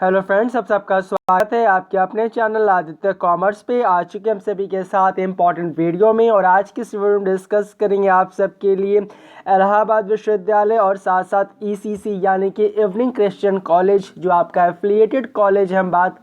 Hello friends, सबका स्वागत है आपके अपने चैनल आदित्य कॉमर्स पे। आ चुके हम सभी के साथ इंपॉर्टेंट वीडियो में, और आज की इस वीडियो में डिस्कस करेंगे आप सबके लिए इलाहाबाद विश्वविद्यालय और साथ साथ ईसीसी यानी कि इवनिंग क्रिश्चियन कॉलेज, जो आपका एफिलिएटेड कॉलेज है। हम बात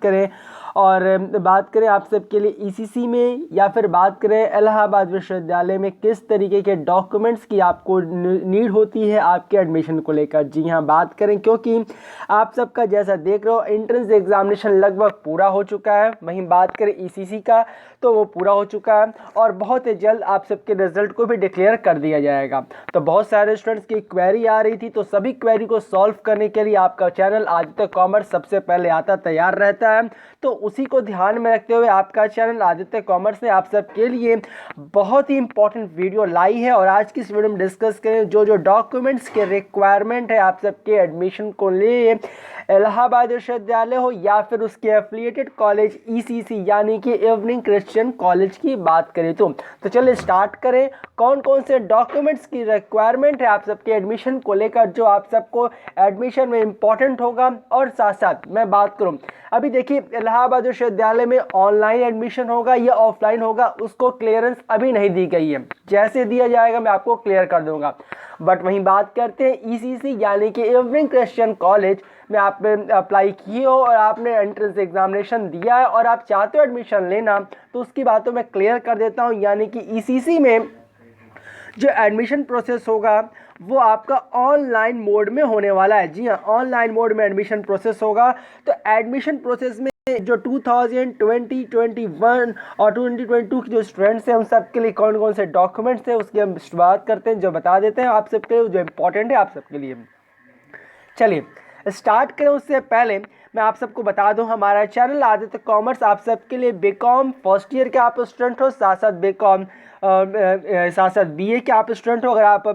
करें आप सबके लिए ईसीसी में, या फिर बात करें इलाहाबाद विश्वविद्यालय में, किस तरीके के डॉक्यूमेंट्स की आपको नीड होती है आपके एडमिशन को लेकर। जी हाँ, बात करें, क्योंकि आप सबका जैसा देख रहे हो एंट्रेंस एग्जामिनेशन लगभग पूरा हो चुका है। वहीं बात करें ईसीसी का, तो वो पूरा हो चुका है और बहुत ही जल्द आप सबके रिजल्ट को भी डिक्लेयर कर दिया जाएगा। तो बहुत सारे स्टूडेंट्स की क्वेरी आ रही थी, तो सभी क्वेरी को सॉल्व करने के लिए आपका चैनल आदित्य कॉमर्स सबसे पहले आता तैयार रहता है। तो उसी को ध्यान में रखते हुए आपका चैनल आदित्य कॉमर्स ने आप सबके लिए बहुत ही इंपॉर्टेंट वीडियो लाई है। और आज की इस वीडियो में डिस्कस करें जो जो डॉक्यूमेंट्स के रिक्वायरमेंट है आप सबके एडमिशन को लिए इलाहाबाद विश्वविद्यालय हो या फिर उसके एफिलिएटेड कॉलेज ईसीसी यानी कि इवनिंग क्रिश्चियन कॉलेज की बात करें तो चलिए स्टार्ट करें। कौन कौन से डॉक्यूमेंट्स की रिक्वायरमेंट है आप सबके एडमिशन को लेकर, जो आप सबको एडमिशन में इंपॉर्टेंट होगा। और साथ साथ मैं बात करूं, अभी देखिए इलाहाबाद विश्वविद्यालय में ऑनलाइन एडमिशन होगा या ऑफलाइन होगा, उसको क्लियरेंस अभी नहीं दी गई है। जैसे दिया जाएगा मैं आपको क्लियर कर दूंगा। बट वहीं बात करते हैं ईसीसी यानी कि इवनिंग क्रिश्चियन कॉलेज में आपने अप्लाई किए हो और आपने एंट्रेंस एग्जामिनेशन दिया है और आप चाहते हो एडमिशन लेना, तो उसकी बातों में क्लियर कर देता हूं। यानी कि ईसीसी में जो एडमिशन प्रोसेस होगा वो आपका ऑनलाइन मोड में होने वाला है। जी हाँ, ऑनलाइन मोड में एडमिशन प्रोसेस होगा। तो एडमिशन प्रोसेस में जो 2020, 21 और 2022 के जो स्टूडेंट्स हैं उन सब के लिए कौन कौन से डॉक्यूमेंट्स हैं उसकी हम बात करते हैं, जो बता देते हैं आप सबके लिए, जो इम्पोर्टेंट है आप सबके लिए। चलिए स्टार्ट करें। उससे पहले मैं आप सबको बता दूं, हमारा चैनल आदित्य कॉमर्स आप सबके लिए बीकॉम फर्स्ट ईयर के आप स्टूडेंट हो, साथ साथ बीकॉम साथ साथ बीए के आप स्टूडेंट हो, अगर आप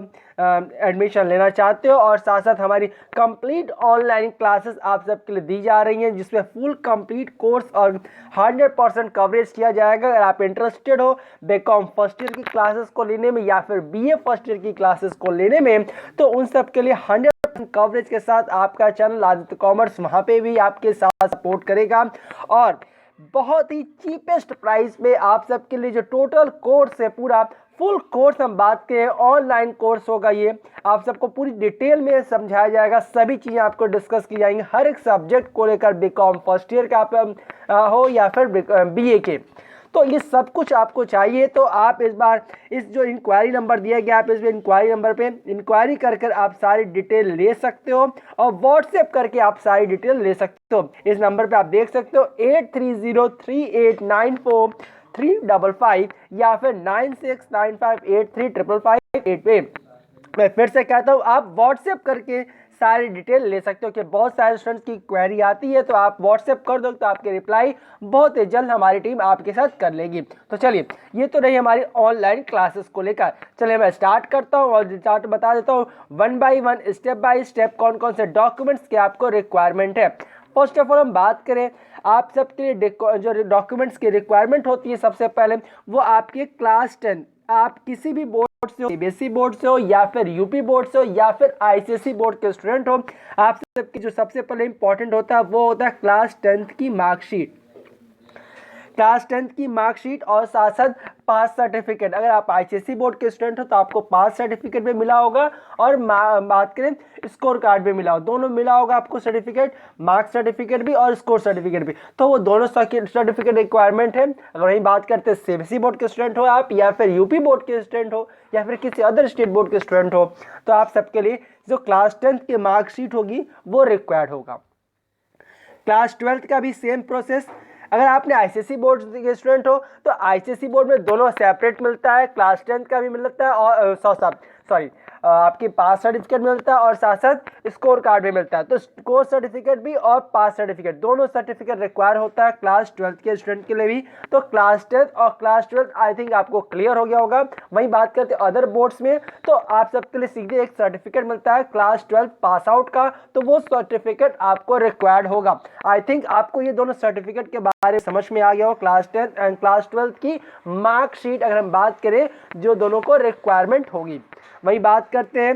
एडमिशन लेना चाहते हो, और साथ साथ हमारी कंप्लीट ऑनलाइन क्लासेस आप सबके लिए दी जा रही हैं, जिसमें फुल कंप्लीट कोर्स और 100% कवरेज किया जाएगा। अगर आप इंटरेस्टेड हो बीकॉम फर्स्ट ईयर की क्लासेस को लेने में या फिर बीए फर्स्ट ईयर की क्लासेस को लेने में, तो उन सब के लिए 100% कवरेज के साथ आपका चैनल आदित्य कॉमर्स वहां पे भी आपके साथ सपोर्ट करेगा। और बहुत ही चीपेस्ट प्राइस पे आप सबके लिए जो टोटल कोर्स है, पूरा फुल कोर्स हम बात करें ऑनलाइन कोर्स होगा, ये आप सबको पूरी डिटेल में समझाया जाएगा। सभी चीज़ें आपको डिस्कस की जाएंगी हर एक सब्जेक्ट को लेकर, बीकॉम फर्स्ट ईयर का आप हो या फिर बीए के। तो ये सब कुछ आपको चाहिए तो आप इस बार इस जो इंक्वायरी नंबर दिया गया, आप इस इंक्वायरी नंबर पे इंक्वायरी कर आप सारी डिटेल ले सकते हो, और व्हाट्सएप करके आप सारी डिटेल ले सकते हो। इस नंबर पे आप देख सकते हो 8303894355 या फिर 9695835558 पे। मैं फिर से कहता हूँ, आप व्हाट्सएप करके सारी डिटेल ले सकते हो। कि बहुत सारे स्टूडेंट्स की क्वेरी आती है, तो आप व्हाट्सएप कर दो तो आपके रिप्लाई बहुत ही जल्द हमारी टीम आपके साथ कर लेगी। तो चलिए, ये तो रही हमारी ऑनलाइन क्लासेस को लेकर। चलिए मैं स्टार्ट करता हूँ और स्टार्ट बता देता हूँ one by one, step by step, कौन कौन से डॉक्यूमेंट्स के आपको रिक्वायरमेंट है। फर्स्ट ऑफ ऑल हम बात करें आप सबके लिए जो डॉक्यूमेंट्स की रिक्वायरमेंट होती है, सबसे पहले वो आपके क्लास 10, आप किसी भी बोर्ड से हो, सीबीएसई बोर्ड से हो या फिर यूपी बोर्ड से हो या फिर आईसीएसई बोर्ड के स्टूडेंट हो, आप सबकी जो सबसे पहले इंपॉर्टेंट होता है वो होता है क्लास 10th की मार्कशीट। क्लास 10th की मार्कशीट और साथ साथ पास सर्टिफिकेट। अगर आप आईसीएसई बोर्ड के स्टूडेंट हो तो आपको पास सर्टिफिकेट भी मिला होगा, और बात करें स्कोर कार्ड भी मिला हो, दोनों मिला होगा आपको सर्टिफिकेट, मार्क्स सर्टिफिकेट भी और स्कोर सर्टिफिकेट भी। तो वो दोनों सर्टिफिकेट रिक्वायरमेंट है। अगर वही बात करते हैं सीबीएसई बोर्ड के स्टूडेंट हो आप, या फिर यूपी बोर्ड के स्टूडेंट हो, या फिर किसी अदर स्टेट बोर्ड के स्टूडेंट हो, तो आप सबके लिए जो क्लास 10th की मार्कशीट होगी वो रिक्वायर्ड होगा। क्लास 12th का भी सेम प्रोसेस। अगर आपने आईसीएसई बोर्ड के स्टूडेंट हो तो आईसीएसई बोर्ड में दोनों सेपरेट मिलता है, क्लास 10th का भी मिलता है, और आपकी पास सर्टिफिकेट मिलता है और साथ साथ स्कोर कार्ड भी मिलता है। तो स्कोर सर्टिफिकेट भी और पास सर्टिफिकेट दोनों सर्टिफिकेट रिक्वायर होता है क्लास 12th के स्टूडेंट के लिए भी। तो क्लास 10th और क्लास 12th आई थिंक आपको क्लियर हो गया होगा। वहीं बात करते हैं अदर बोर्ड्स में, तो आप सबके लिए सीधे एक सर्टिफिकेट मिलता है क्लास 12 पास आउट का, तो वो सर्टिफिकेट आपको रिक्वायर्ड होगा। आई थिंक आपको ये दोनों सर्टिफिकेट के बारे में समझ में आ गया हो। क्लास 10 एंड क्लास 12 की मार्कशीट अगर हम बात करें जो दोनों को रिक्वायरमेंट होगी। वही बात करते हैं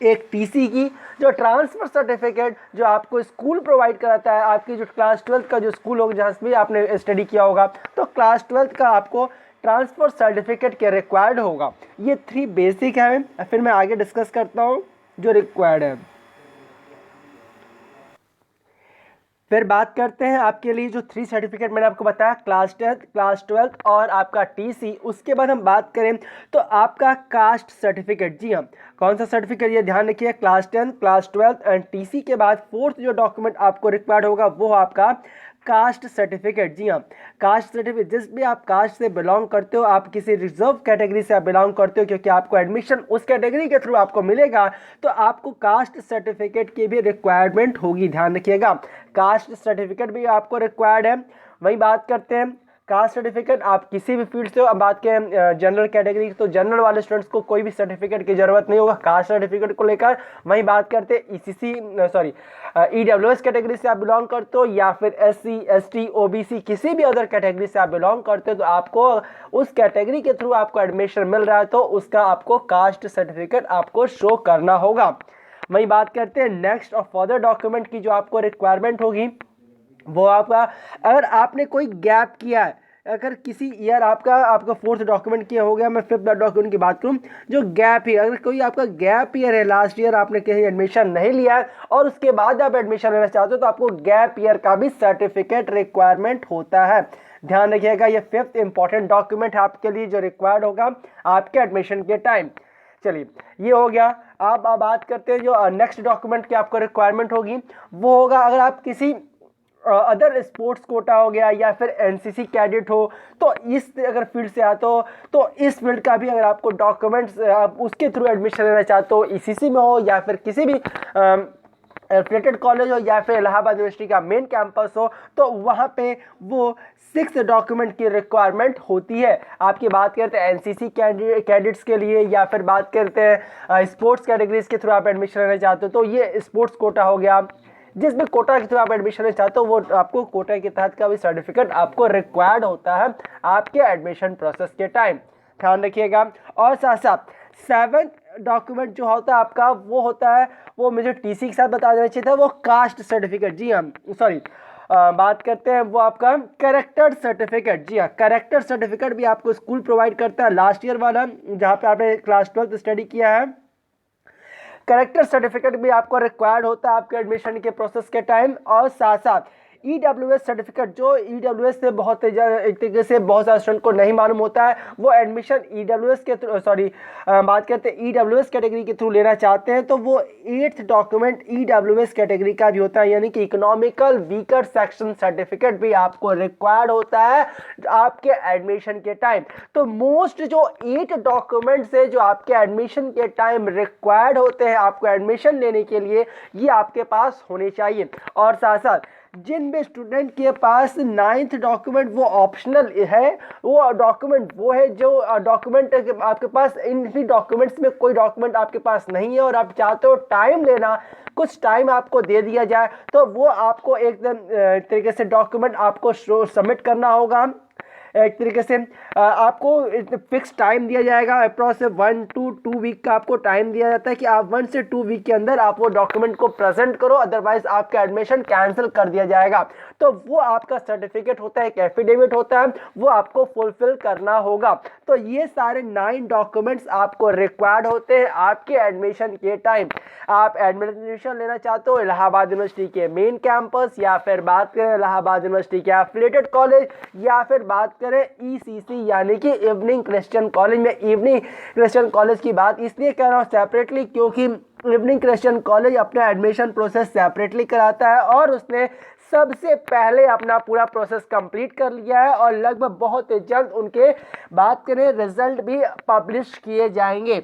एक टीसी की, जो ट्रांसफ़र सर्टिफिकेट जो आपको स्कूल प्रोवाइड कराता है, आपकी जो क्लास 12 का जो स्कूल होगा जहाँ से भी आपने स्टडी किया होगा, तो क्लास 12 का आपको ट्रांसफ़र सर्टिफिकेट के रिक्वायर्ड होगा। ये 3 बेसिक है। फिर मैं आगे डिस्कस करता हूँ जो रिक्वायर्ड है। फिर बात करते हैं आपके लिए जो 3 सर्टिफिकेट मैंने आपको बताया, क्लास 10, क्लास 12 और आपका टीसी। उसके बाद हम बात करें तो आपका कास्ट सर्टिफिकेट। जी हाँ, कौन सा सर्टिफिकेट, ये ध्यान रखिए, क्लास 10, क्लास 12 एंड टीसी के बाद 4th जो डॉक्यूमेंट आपको रिक्वायर्ड होगा वो आपका कास्ट सर्टिफिकेट। जी हाँ, कास्ट सर्टिफिकेट, जिस भी आप कास्ट से बिलोंग करते हो, आप किसी रिजर्व कैटेगरी से आप बिलोंग करते हो, क्योंकि आपको एडमिशन उस कैटेगरी के थ्रू आपको मिलेगा, तो आपको कास्ट सर्टिफिकेट की भी रिक्वायरमेंट होगी, ध्यान रखिएगा। कास्ट सर्टिफिकेट भी आपको रिक्वायर्ड है। वही बात करते हैं, कास्ट सर्टिफिकेट आप किसी भी फील्ड से हो। अब बात करें जनरल कैटेगरी, तो जनरल वाले स्टूडेंट्स को कोई भी सर्टिफिकेट की जरूरत नहीं होगा कास्ट सर्टिफिकेट को लेकर। वहीं बात करते हैं ईडब्ल्यूएस कैटेगरी से आप बिलोंग करते हो, या फिर एससी, एसटी, ओबीसी, किसी भी अदर कैटेगरी से आप बिलोंग करते हो, तो आपको उस कैटेगरी के थ्रू आपको एडमिशन मिल रहा है, तो उसका आपको कास्ट सर्टिफिकेट आपको शो करना होगा। वही बात करते हैं नेक्स्ट और फर्दर डॉक्यूमेंट की जो आपको रिक्वायरमेंट होगी, वो आपका, अगर आपने कोई गैप किया है, अगर किसी ईयर आपका 4th डॉक्यूमेंट किया हो गया, मैं 5th डॉक्यूमेंट की बात करूं, जो गैप ईयर, अगर कोई आपका गैप ईयर है, लास्ट ईयर आपने कहीं एडमिशन नहीं लिया है और उसके बाद आप एडमिशन लेना चाहते हो, तो आपको गैप ईयर का भी सर्टिफिकेट रिक्वायरमेंट होता है। ध्यान रखिएगा, ये 5th इंपॉर्टेंट डॉक्यूमेंट आपके लिए जो रिक्वायर्ड होगा आपके एडमिशन के टाइम। चलिए, ये हो गया। आप बात करते हैं जो नेक्स्ट डॉक्यूमेंट की आपको रिक्वायरमेंट होगी, वो होगा अगर आप किसी अदर स्पोर्ट्स कोटा हो गया या फिर एनसीसी कैडेट हो, तो इस अगर फील्ड से आते हो, तो इस फील्ड का भी अगर आपको डॉक्यूमेंट्स आप उसके थ्रू एडमिशन लेना चाहते हो, ईसीसी में हो या फिर किसी भी एफिलिएटेड कॉलेज हो या फिर इलाहाबाद यूनिवर्सिटी का मेन कैंपस हो, तो वहाँ पे वो 6 डॉक्यूमेंट की रिक्वायरमेंट होती है। आपकी बात करते हैं एनसीसी कैडेट्स के लिए, या फिर बात करते हैं स्पोर्ट्स कैटेगरीज के थ्रू आप एडमिशन लेना चाहते हो, तो ये स्पोर्ट्स कोटा हो गया। जिस भी कोटा के थ्रू आप एडमिशन लेना चाहते हो, वो आपको कोटा के तहत का भी सर्टिफिकेट आपको रिक्वायर्ड होता है आपके एडमिशन प्रोसेस के टाइम, ध्यान रखिएगा। और साथ साथ 7th डॉक्यूमेंट जो होता है आपका, वो होता है, वो मुझे टीसी के साथ बता देना चाहिए था, वो कास्ट सर्टिफिकेट। जी हाँ, सॉरी, बात करते हैं वो आपका कैरेक्टर सर्टिफिकेट। जी हाँ, कैरेक्टर सर्टिफिकेट भी आपको स्कूल प्रोवाइड करता है, लास्ट ईयर वाला जहाँ पे आपने क्लास 12 स्टडी किया है। कैरेक्टर सर्टिफिकेट भी आपको रिक्वायर्ड होता है आपके एडमिशन के प्रोसेस के टाइम। और साथ साथ ईडब्ल्यूएस सर्टिफिकेट, जो ईडब्ल्यूएस से बहुत एक तरीके से बहुत सारे स्टूडेंट को नहीं मालूम होता है, वो एडमिशन ईडब्ल्यूएस के थ्रू, बात करते हैं ईडब्ल्यूएस कैटेगरी के थ्रू लेना चाहते हैं, तो वो 8th डॉक्यूमेंट ईडब्ल्यूएस कैटेगरी का भी होता है, यानी कि इकोनॉमिकल वीकर सेक्शन सर्टिफिकेट भी आपको रिक्वायर्ड होता है आपके एडमिशन के टाइम। तो मोस्ट जो 8 डॉक्यूमेंट्स है जो आपके एडमिशन के टाइम रिक्वायर्ड होते हैं आपको एडमिशन लेने के लिए, ये आपके पास होने चाहिए। और साथ साथ जिन भी स्टूडेंट के पास 9th डॉक्यूमेंट वो ऑप्शनल है, वो डॉक्यूमेंट वो है जो डॉक्यूमेंट आपके पास, इन भी डॉक्यूमेंट्स में कोई डॉक्यूमेंट आपके पास नहीं है और आप चाहते हो टाइम लेना, कुछ टाइम आपको दे दिया जाए, तो वो आपको एकदम तरीके से डॉक्यूमेंट आपको सबमिट करना होगा। एक तरीके से आपको फिक्स टाइम दिया जाएगा, अप्रॉक्स 1 to 2 वीक का आपको टाइम दिया जाता है कि आप 1 से 2 वीक के अंदर आप वो डॉक्यूमेंट को प्रेजेंट करो, अदरवाइज आपका एडमिशन कैंसिल कर दिया जाएगा। तो वो आपका सर्टिफिकेट होता है, एक एफिडेविट होता है, वो आपको फुलफिल करना होगा। तो ये सारे 9 डॉक्यूमेंट्स आपको रिक्वायर्ड होते हैं आपके एडमिशन के टाइम। आप एडमिशन लेना चाहते हो इलाहाबाद यूनिवर्सिटी के मेन कैंपस, या फिर बात करें इलाहाबाद यूनिवर्सिटी के एफिलिएटेड कॉलेज, या फिर बात करें ईसीसी यानी कि इवनिंग क्रिश्चियन कॉलेज में। इवनिंग क्रिश्चियन कॉलेज की बात इसलिए कह रहा हूँ सेपरेटली, क्योंकि इवनिंग क्रिश्चियन कॉलेज अपना एडमिशन प्रोसेस सेपरेटली कराता है और उसने सबसे पहले अपना पूरा प्रोसेस कंप्लीट कर लिया है और लगभग बहुत जल्द उनके बात करें रिजल्ट भी पब्लिश किए जाएंगे।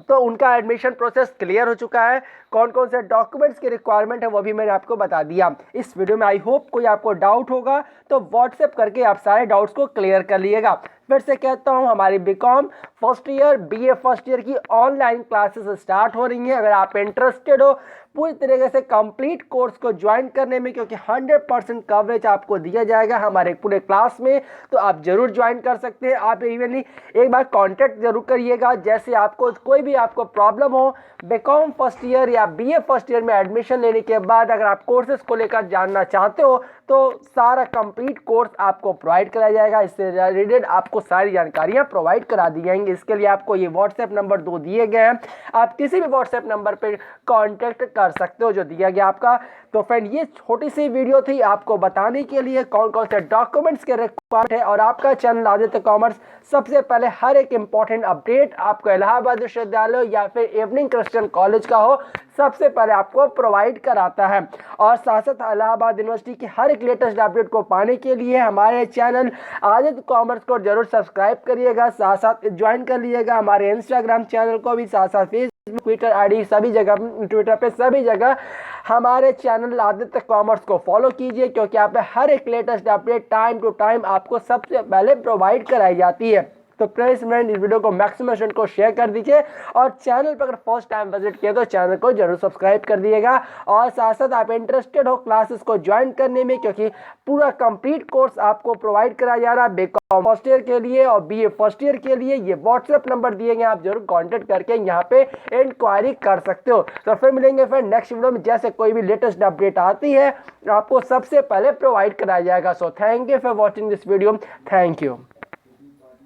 तो उनका एडमिशन प्रोसेस क्लियर हो चुका है। कौन कौन से डॉक्यूमेंट्स की रिक्वायरमेंट है वो भी मैंने आपको बता दिया इस वीडियो में। आई होप कोई आपको डाउट होगा तो व्हाट्सएप करके आप सारे डाउट्स को क्लियर कर लीजिएगा। फिर से कहता हूं, हमारी B Com first year BA first year की ऑनलाइन क्लासेस स्टार्ट हो रही हैं। अगर आप इंटरेस्टेड हो पूरी तरीके से कंप्लीट कोर्स को ज्वाइन करने में, क्योंकि 100% कवरेज आपको दिया जाएगा हमारे पूरे क्लास में, तो आप जरूर ज्वाइन कर सकते हैं। आप इवनली एक बार कांटेक्ट जरूर करिएगा। जैसे आपको कोई भी आपको प्रॉब्लम हो बीकॉम फर्स्ट ईयर या बीए फर्स्ट ईयर में एडमिशन लेने के बाद, अगर आप कोर्सेज को लेकर जानना चाहते हो तो सारा कंप्लीट कोर्स आपको प्रोवाइड कराया जाएगा। इससे रिलेटेड आपको सारी जानकारियां प्रोवाइड करा दी जाएंगी। इसके लिए आपको ये व्हाट्सएप नंबर 2 दिए गए हैं, आप किसी भी व्हाट्सएप नंबर पर कॉन्टेक्ट कर सकते हो जो दिया गया आपका। तो फ्रेंड ये छोटी सी वीडियो थी आपको बताने के लिए कौन कौन से डॉक्यूमेंट्स के रिक्वायरमेंट है, और आपका चैनल आदित्य कॉमर्स सबसे पहले हर एक इंपॉर्टेंट अपडेट आपको इलाहाबाद विश्वविद्यालय या फिर इवनिंग क्रिश्चियन कॉलेज का हो सबसे पहले आपको प्रोवाइड कराता है। और साथ साथ इलाहाबाद यूनिवर्सिटी की हर एक लेटेस्ट अपडेट को पाने के लिए हमारे चैनल आदित्य कॉमर्स को जरूर सब्सक्राइब करिएगा, साथ साथ ज्वाइन कर लीजिएगा हमारे इंस्टाग्राम चैनल को भी, साथ साथ फेसबुक ट्विटर आईडी सभी जगह, ट्विटर पे सभी जगह हमारे चैनल आदित्य कॉमर्स को फॉलो कीजिए, क्योंकि यहाँ पे हर एक latest update time to time आपको सबसे पहले प्रोवाइड कराई जाती है। तो प्लीज फ्रेंड इस वीडियो को मैक्सिमम स्टूडेंट को शेयर कर दीजिए, और चैनल पर अगर फर्स्ट टाइम विजिट किया तो चैनल को जरूर सब्सक्राइब कर दिएगा। और साथ साथ आप इंटरेस्टेड हो क्लासेस को ज्वाइन करने में, क्योंकि पूरा कंप्लीट कोर्स आपको प्रोवाइड कराया जा रहा है बीकॉम फर्स्ट ईयर के लिए और बीए फर्स्ट ईयर के लिए। ये व्हाट्सएप नंबर दिए गए, आप जरूर कॉन्टेक्ट करके यहाँ पे इंक्वायरी कर सकते हो। तो फिर मिलेंगे फ्रेंड नेक्स्ट वीडियो में, जैसे कोई भी लेटेस्ट अपडेट आती है आपको सबसे पहले प्रोवाइड कराया जाएगा। So thank you for watching this video, thank you.